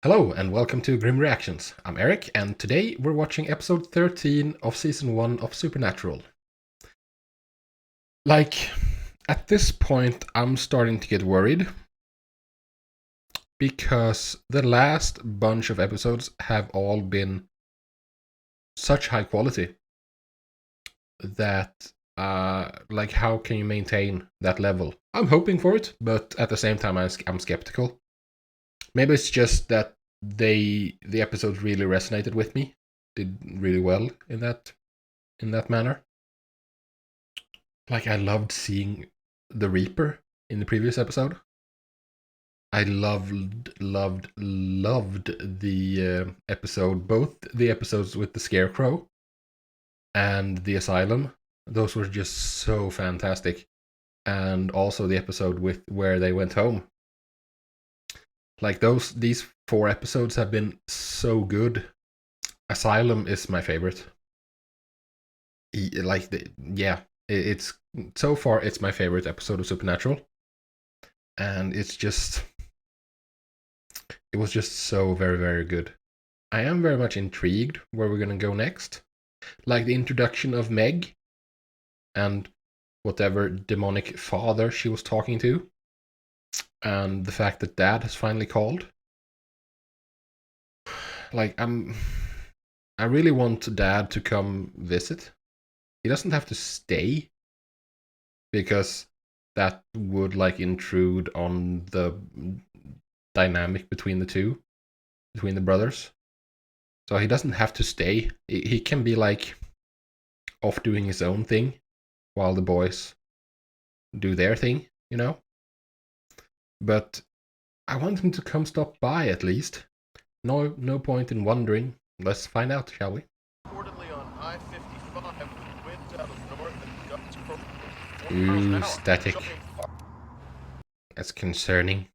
Hello and welcome to Grim Reactions. I'm Eric and today we're watching episode 13 of season 1 of Supernatural. At this point I'm starting to get worried because the last bunch of episodes have all been such high quality that how can you maintain that level? I'm hoping for it, but at the same time I'm skeptical. Maybe it's just that the episodes really resonated with me, did really well in that manner. I loved seeing the Reaper in the previous episode. I loved the episode, both the episodes with the Scarecrow and the Asylum. Those were just so fantastic, and also the episode with where they went home. These 4 episodes have been so good. Asylum is my favorite. It's so far it's my favorite episode of Supernatural, and it was just so very, very good. I am very much intrigued where we're gonna go next. The introduction of Meg and whatever demonic father she was talking to, and the fact that Dad has finally called. I really want Dad to come visit. He doesn't have to stay, because that would intrude on the dynamic between the brothers. So he doesn't have to stay. He can be off doing his own thing while the boys do their thing, you know? But I want him to come stop by at least. No point in wondering. Let's find out, shall we? Reportedly on I-55, winds out of north and gusts from Ooh, static. That's concerning.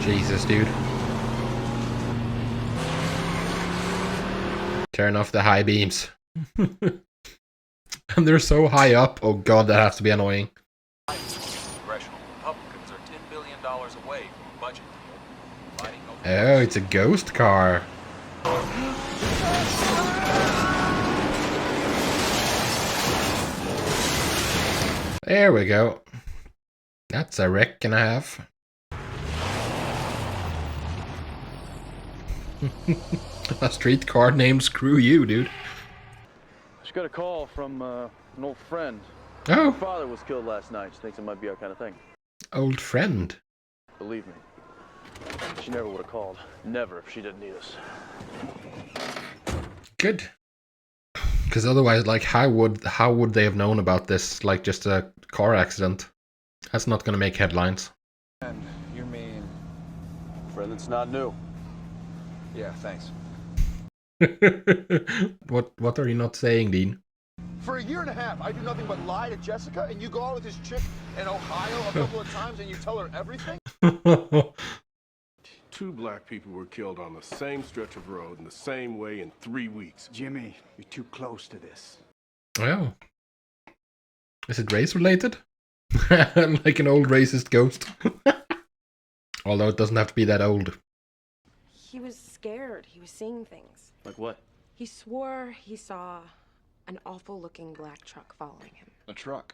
Jesus, dude. Turn off the high beams. And they're so high up. Oh god, that has to be annoying. Congressional Republicans are $10 billion away from a budget deal. Oh, it's a ghost car. There we go. That's a wreck and a half. A streetcar named Screw You, dude. She got a call from an old friend. Oh. Her father was killed last night. She thinks it might be our kind of thing. Old friend. Believe me, she never would have called. Never if she didn't need us. Good. Because otherwise, how would they have known about this? Just a car accident. That's not gonna make headlines. And you mean... Friend that's not new. Yeah, thanks. What are you not saying, Dean? For a year and a half, I do nothing but lie to Jessica, and you go out with this chick in Ohio a couple of times and you tell her everything? 2 black people were killed on the same stretch of road in the same way in 3 weeks. Jimmy, you're too close to this. Oh. Is it race related? Like an old racist ghost. Although it doesn't have to be that old. He was scared. He was seeing things. Like what? He swore he saw an awful-looking black truck following him. A truck.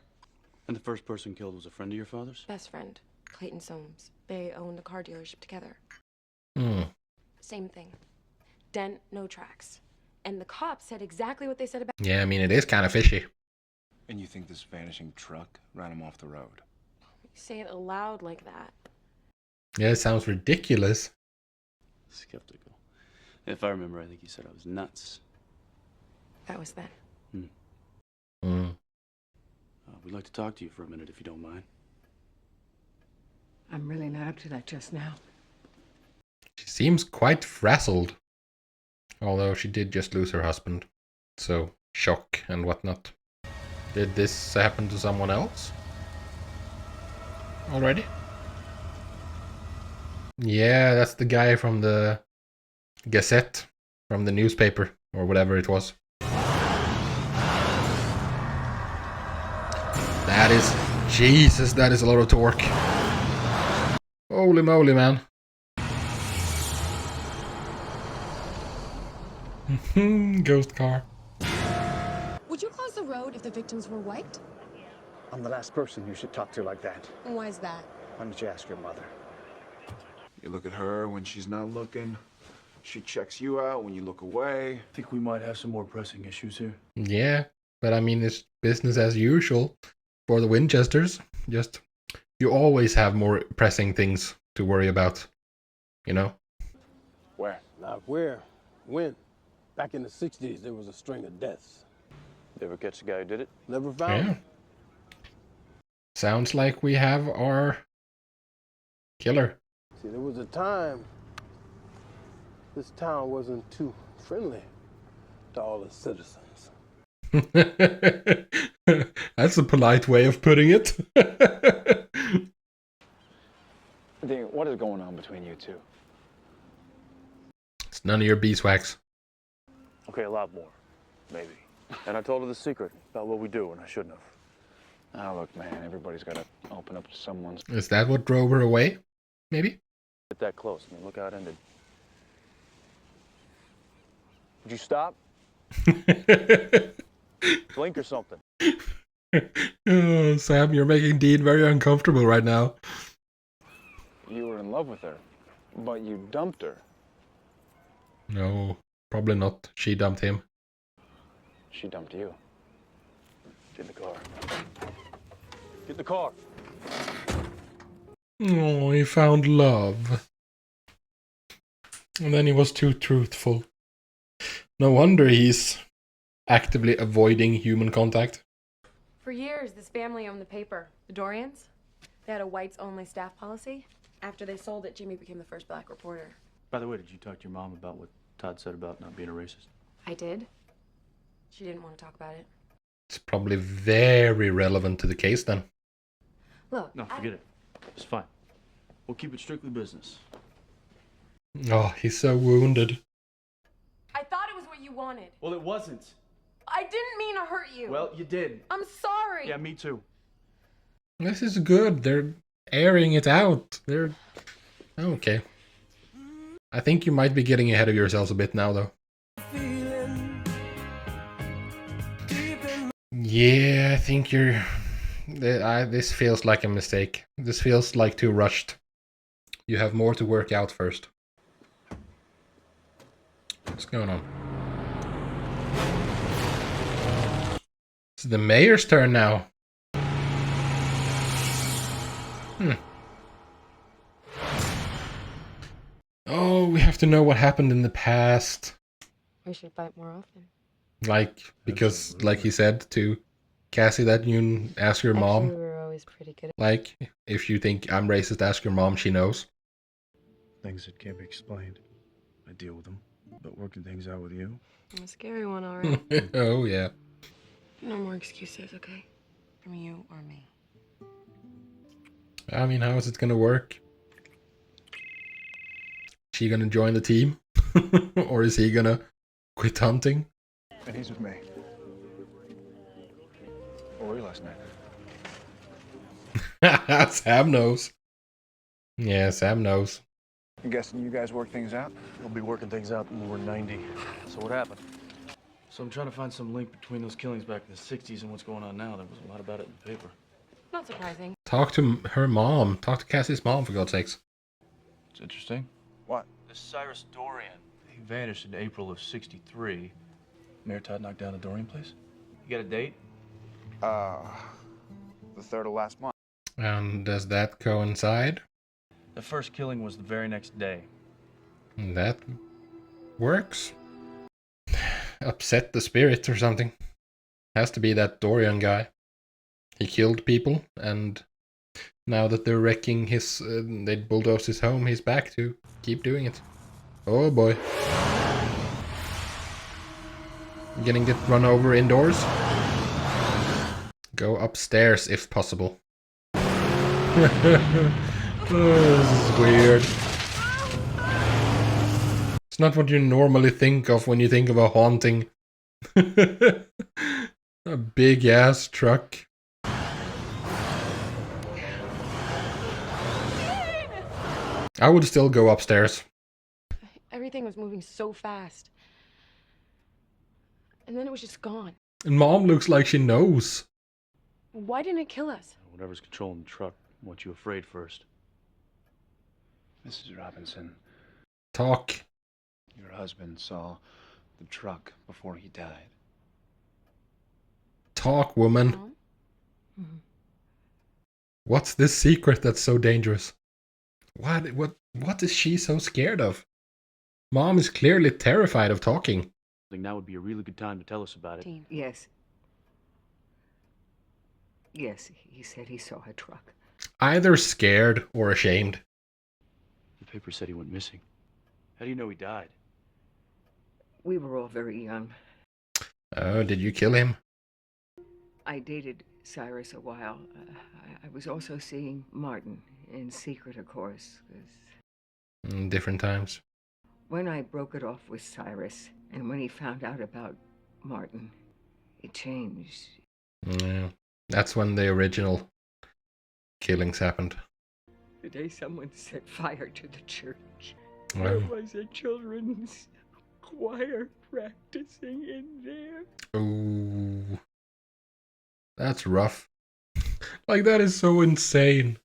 And the first person killed was a friend of your father's? Best friend, Clayton Soames. They owned a car dealership together. Hmm. Same thing. Dent, no tracks. And the cops said exactly what they said about... Yeah, I mean, it is kind of fishy. And you think this vanishing truck ran him off the road? You say it aloud like that. Yeah, it sounds ridiculous. Skeptical. If I remember, I think he said I was nuts. That was then. Hmm. We'd like to talk to you for a minute, if you don't mind. I'm really not up to that just now. She seems quite frazzled. Although she did just lose her husband. So, shock and whatnot. Did this happen to someone else? Already? Yeah, that's the guy from the Gazette. From the newspaper, or whatever it was. That is... Jesus, that is a lot of torque. Holy moly, man. Ghost car. Would you close the road if the victims were white? I'm the last person you should talk to like that. Why is that? Why don't you ask your mother? You look at her when she's not looking. She checks you out when you look away. Think we might have some more pressing issues here. Yeah, but I mean, it's business as usual for the Winchesters. Just, you always have more pressing things to worry about, you know? Where? Not where. When? Back in the 60s, there was a string of deaths. You ever catch the guy who did it? Never found Yeah. him. Sounds like we have our killer. See, there was a time this town wasn't too friendly to all its citizens. That's a polite way of putting it. What is going on between you two? It's none of your beeswax. Okay, a lot more, maybe. And I told her the secret about what we do, and I shouldn't have. Ah, look, man, everybody's got to open up to someone. Is that what drove her away? Maybe? Get that close. I mean, look how it ended. Would you stop? Blink or something. Oh, Sam, you're making Dean very uncomfortable right now. You were in love with her, but you dumped her. No, probably not. She dumped him. She dumped you. Get in the car. Get in the car. Oh, he found love. And then he was too truthful. No wonder he's actively avoiding human contact. For years, this family owned the paper, the Dorians. They had a whites-only staff policy. After they sold it, Jimmy became the first black reporter. By the way, did you talk to your mom about what Todd said about not being a racist? I did. She didn't want to talk about it. It's probably very relevant to the case then. Look, No, forget it. It's fine. We'll keep it strictly business. Oh, he's so wounded. I thought it was what you wanted. Well, it wasn't. I didn't mean to hurt you. Well, you did. I'm sorry. Yeah, me too. This is good. They're airing it out. They're... Okay. I think you might be getting ahead of yourselves a bit now, though. Yeah, I think you're... this feels like a mistake. This feels like too rushed. You have more to work out first. What's going on? It's the mayor's turn now. Oh, we have to know what happened in the past. We should fight more often. Like, because, like he said to Cassie, that you ask your mom. Actually, we were always pretty good. Like, if you think I'm racist, ask your mom, she knows. Things that can't be explained. I deal with them. But working things out with you? A scary one, all right. Oh, yeah. No more excuses, okay? From you or me. I mean, how is it gonna work? Is she gonna join the team? Or is he gonna quit hunting? And he's with me. Where were you last night? Sam knows. Yeah, Sam knows. I'm guessing you guys work things out? We'll be working things out when we're 90. So what happened? So I'm trying to find some link between those killings back in the 60s and what's going on now. There was a lot about it in the paper. Not surprising. Talk to her mom. Talk to Cassie's mom, for God's sakes. It's interesting. What? This Cyrus Dorian. He vanished in April of 63. Mayor Todd knocked down the Dorian place. You got a date? The 3rd of last month. And does that coincide? The first killing was the very next day. That works. Upset the spirit or something. Has to be that Dorian guy. He killed people, and now that they're wrecking his... they bulldozed his home, he's back to keep doing it. Oh boy. Getting get run over indoors? Go upstairs if possible. Oh, this is weird. It's not what you normally think of when you think of a haunting. A big ass truck. I would still go upstairs. Everything was moving so fast. and then it was just gone. And Mom looks like she knows. Why didn't it kill us? Whatever's controlling the truck wants you afraid first. Mrs. Robinson, Talk. your husband saw the truck before he died. Talk, woman. Mm-hmm. What's this secret that's so dangerous? What is she so scared of? Mom is clearly terrified of talking. I think now would be a really good time to tell us about it. Dean. Yes. Yes, he said he saw a truck. Either scared or ashamed. The paper said he went missing. How do you know he died? We were all very young. Oh, did you kill him? I dated Cyrus a while. I was also seeing Martin, in secret, of course. 'Cause Different times. when I broke it off with Cyrus, and when he found out about Martin, it changed. Yeah. That's when the original killings happened. The day someone set fire to the church, Wow. there was a children's choir practicing in there. Ooh. That's rough. Like, that is so insane.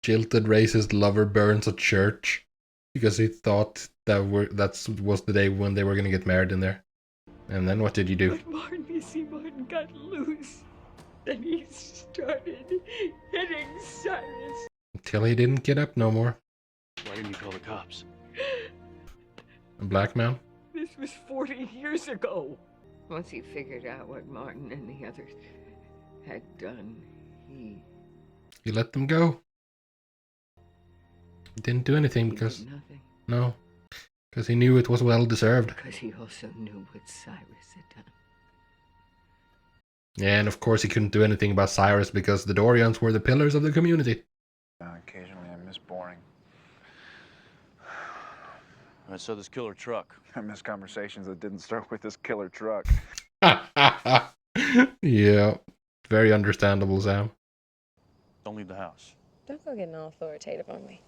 Jilted racist lover burns a church because he thought that was the day when they were gonna get married in there. And then what did you do? But Martin, you see, Martin got loose. Then he started hitting Cyrus. Until he didn't get up no more. Why didn't you call the cops? A black man? This was 40 years ago. Once he figured out what Martin and the others had done, he let them go. He didn't do anything because... did nothing. No. Because he knew it was well deserved. Because he also knew what Cyrus had done. Yeah, and of course he couldn't do anything about Cyrus because the Dorians were the pillars of the community. Occasionally I miss boring. I saw this killer truck. I miss conversations that didn't start with this killer truck. Yeah, very understandable, Sam. Don't leave the house. Don't go getting all authoritative on me.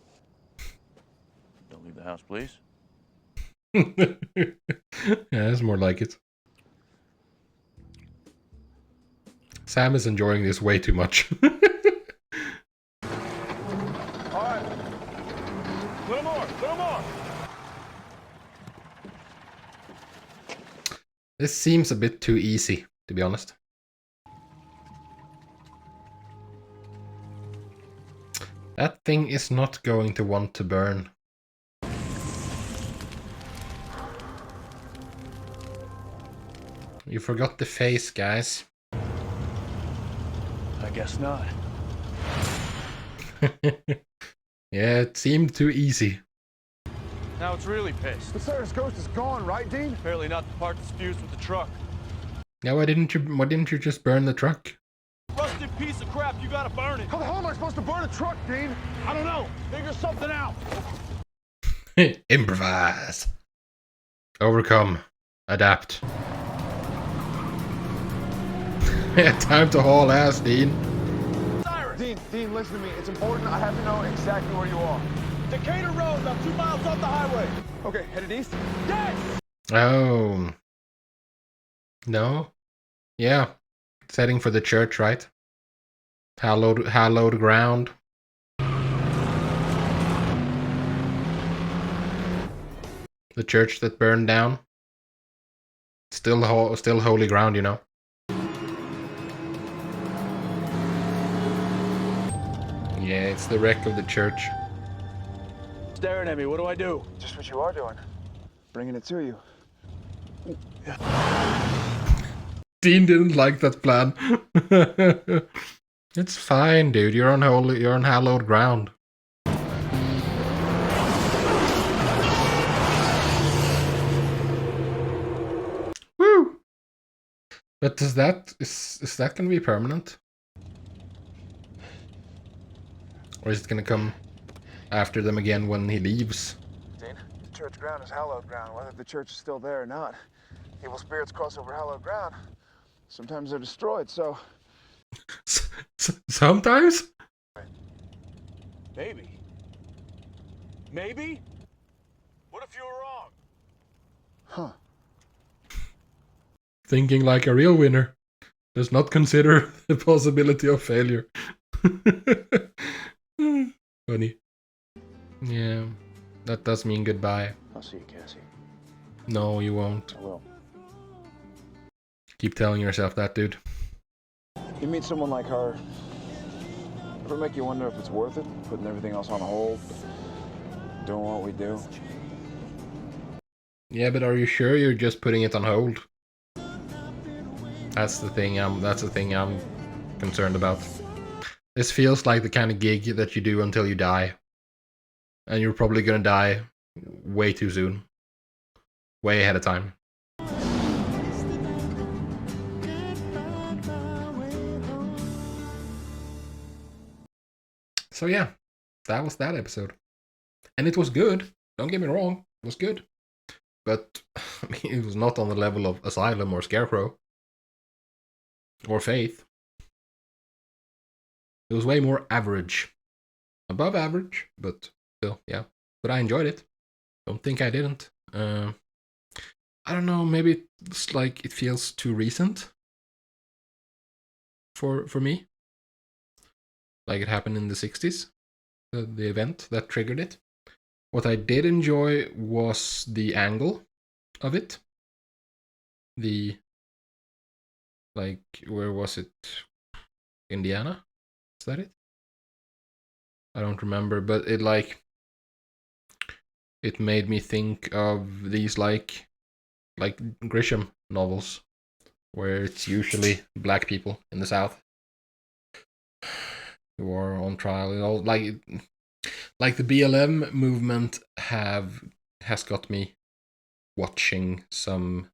Don't leave the house, please. Yeah, that's more like it. Sam is enjoying this way too much. All right. Little more, little more. This seems a bit too easy, to be honest. That thing is not going to want to burn. You forgot the face, guys. I guess not. Yeah, it seemed too easy. Now it's really pissed. The Cyrus ghost is gone, right, Dean? Apparently not the part that's fused with the truck. Now why didn't you just burn the truck? Rusted piece of crap, you gotta burn it. How the hell am I supposed to burn a truck, Dean? I don't know. Figure something out. Improvise. Overcome. Adapt. Time to haul ass, Dean. Cyrus! Dean, listen to me. It's important. I have to know exactly where you are. Decatur Road, about 2 miles off the highway. Okay, headed east? Yes! Oh. No? Yeah. It's heading for the church, right? Hallowed ground. The church that burned down. Still holy ground, you know. Yeah, it's the wreck of the church. Staring at me, what do I do? Just what you are doing. Bringing it to you. Dean didn't like that plan. It's fine, dude. You're on hallowed ground. Woo! But is that gonna be permanent? Or is it gonna come after them again when he leaves? Dean, the church ground is hallowed ground, whether the church is still there or not. Evil spirits cross over hallowed ground. Sometimes they're destroyed, so... Sometimes? Maybe. Maybe? What if you were wrong? Huh. Thinking like a real winner. Does not consider the possibility of failure. Funny. Yeah, that does mean goodbye. I'll see you, Cassie. No, you won't. I will. Keep telling yourself that, dude. You meet someone like her, ever make you wonder if it's worth it, putting everything else on hold, doing what we do? Yeah, but are you sure you're just putting it on hold? That's the thing I'm concerned about. This feels like the kind of gig that you do until you die. And you're probably gonna die way too soon. Way ahead of time. So yeah, that was that episode. And it was good. Don't get me wrong, it was good. But I mean, it was not on the level of Asylum or Scarecrow. Or Faith. It was way more average. Above average, but still, yeah. But I enjoyed it. Don't think I didn't. I don't know, maybe it's like it feels too recent for me. Like it happened in the 60s. The event that triggered it. What I did enjoy was the angle of it. The, like, where was it? Indiana? Is that it? I don't remember, but it made me think of these like Grisham novels, where it's usually black people in the South who are on trial. You know, like the BLM movement has got me watching some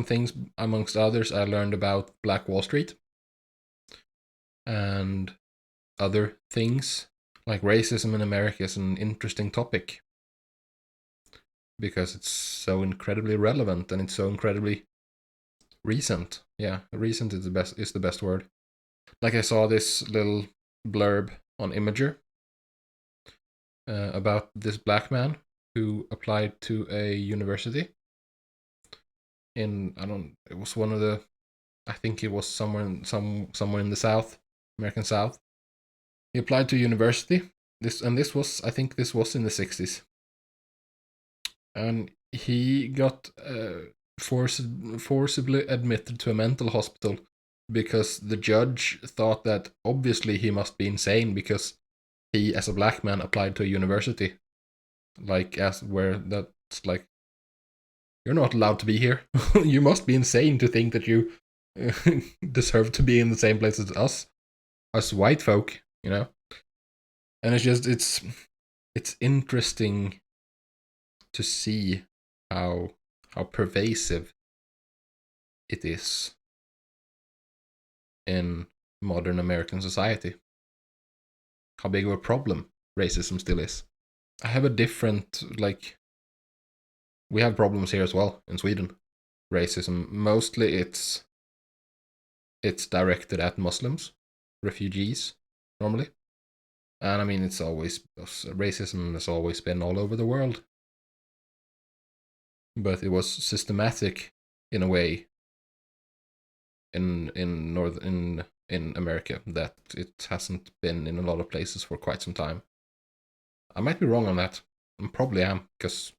things. Amongst others, I learned about Black Wall Street and other things. Like racism in America is an interesting topic because it's so incredibly relevant and it's so incredibly recent. Yeah, recent is the best word. Like I saw this little blurb on Imager about this black man who applied to a university in it was one of the, I think it was somewhere in the South, American South. He applied to university. This was, I think this was in the 60s. And he got forcibly admitted to a mental hospital because the judge thought that obviously he must be insane because he, as a black man, applied to a university. Like, as where that's like, you're not allowed to be here. You must be insane to think that you deserve to be in the same place as us white folk, you know? And it's just, it's interesting to see how pervasive it is in modern American society. How big of a problem racism still is. I have a different, like, we have problems here as well in Sweden. Racism, mostly it's directed at Muslims, refugees, normally. And I mean, racism has always been all over the world. But it was systematic in a way in America that it hasn't been in a lot of places for quite some time. I might be wrong on that. I probably am, because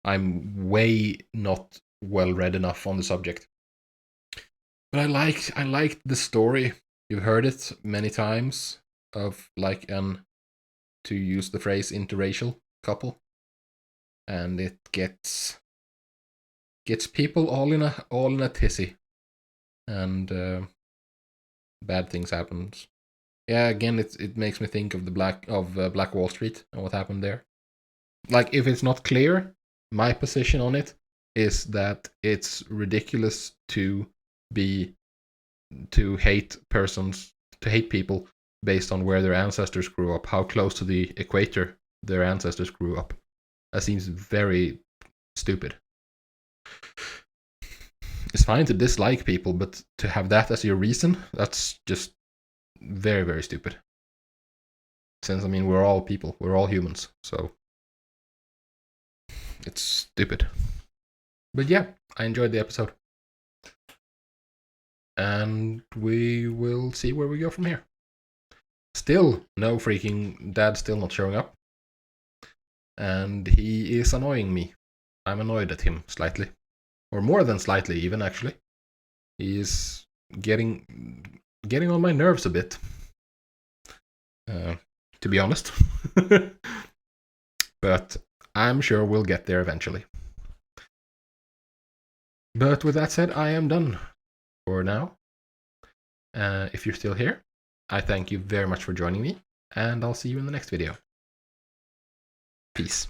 I'm way not well read enough on the subject. But I liked the story. You've heard it many times of like to use the phrase interracial couple, and it gets people all in a tizzy, and bad things happens. Yeah, again, it makes me think of Black Wall Street and what happened there. Like, if it's not clear, my position on it is that it's ridiculous to hate people based on where their ancestors grew up, how close to the equator their ancestors grew up. That seems very stupid. It's fine to dislike people, but to have that as your reason, that's just very, very stupid. Since, I mean, we're all people, we're all humans, so it's stupid. But yeah, I enjoyed the episode. And we will see where we go from here. Still no freaking dad, still not showing up. And he is annoying me. I'm annoyed at him slightly. Or more than slightly even, actually. He is getting on my nerves a bit. To be honest. But I'm sure we'll get there eventually. But with that said, I am done for now. If you're still here, I thank you very much for joining me, and I'll see you in the next video. Peace.